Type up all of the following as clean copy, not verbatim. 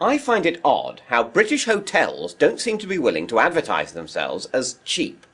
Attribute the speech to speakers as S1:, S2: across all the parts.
S1: I find it odd how British hotels don't seem to be willing to advertise themselves as cheap.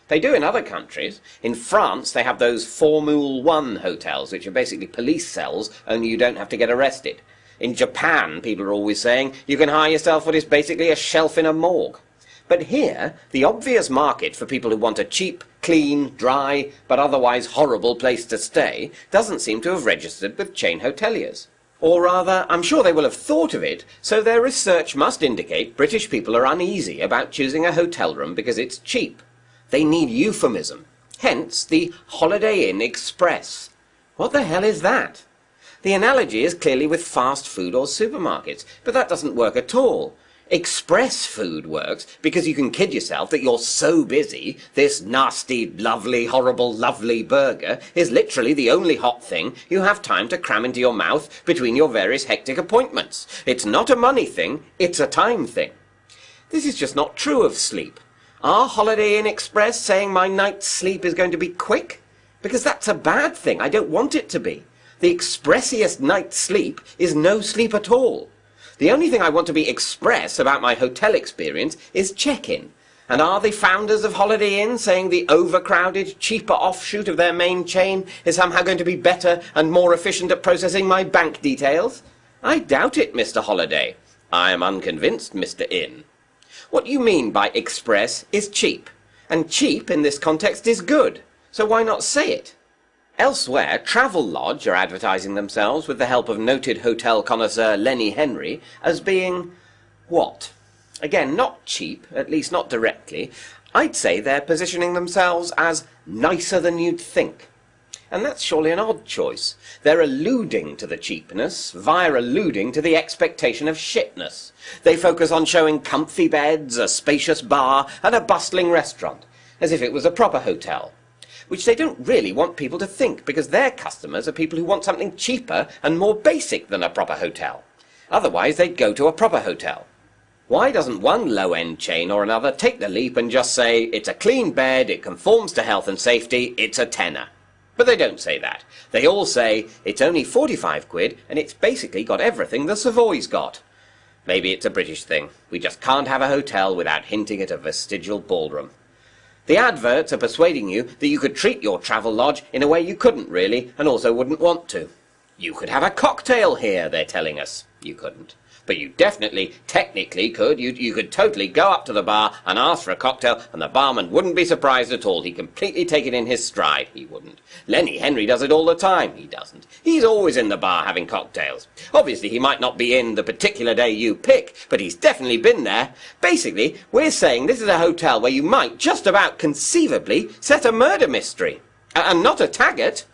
S1: They do in other countries. In France, they have those Formule 1 hotels, which are basically police cells, only you don't have to get arrested. In Japan, people are always saying, you can hire yourself what is basically a shelf in a morgue. But here, the obvious market for people who want a cheap, clean, dry, but otherwise horrible place to stay doesn't seem to have registered with chain hoteliers. Or rather, I'm sure they will have thought of it, so their research must indicate British people are uneasy about choosing a hotel room because it's cheap. They need euphemism. Hence the Holiday Inn Express. What the hell is that? The analogy is clearly with fast food or supermarkets, but that doesn't work at all. Express food works because you can kid yourself that you're so busy, this nasty, lovely, horrible, lovely burger is literally the only hot thing you have time to cram into your mouth between your various hectic appointments. It's not a money thing, it's a time thing. This is just not true of sleep. Are Holiday Inn Express saying my night's sleep is going to be quick? Because that's a bad thing. I don't want it to be. The expressiest night's sleep is no sleep at all. The only thing I want to be express about my hotel experience is check-in. And are the founders of Holiday Inn saying the overcrowded, cheaper offshoot of their main chain is somehow going to be better and more efficient at processing my bank details? I doubt it, Mr. Holiday. I am unconvinced, Mr. Inn. What you mean by express is cheap. And cheap in this context is good. So why not say it? Elsewhere, Travel Lodge are advertising themselves with the help of noted hotel connoisseur Lenny Henry as being what? Again, not cheap, at least not directly. I'd say they're positioning themselves as nicer than you'd think. And that's surely an odd choice. They're alluding to the cheapness via alluding to the expectation of shitness. They focus on showing comfy beds, a spacious bar, and a bustling restaurant, as if it was a proper hotel. Which they don't really want people to think, because their customers are people who want something cheaper and more basic than a proper hotel. Otherwise, they'd go to a proper hotel. Why doesn't one low-end chain or another take the leap and just say, it's a clean bed, it conforms to health and safety, it's a tenner? But they don't say that. They all say, it's only 45 quid, and it's basically got everything the Savoy's got. Maybe it's a British thing. We just can't have a hotel without hinting at a vestigial ballroom. The adverts are persuading you that you could treat your travel lodge in a way you couldn't really, and also wouldn't want to. You could have a cocktail here, they're telling us. You couldn't. But you definitely, technically could. You could totally go up to the bar and ask for a cocktail, and the barman wouldn't be surprised at all. He'd completely take it in his stride. He wouldn't. Lenny Henry does it all the time. He doesn't. He's always in the bar having cocktails. Obviously, he might not be in the particular day you pick, but he's definitely been there. Basically, we're saying this is a hotel where you might just about conceivably set a murder mystery. And not a Taggart.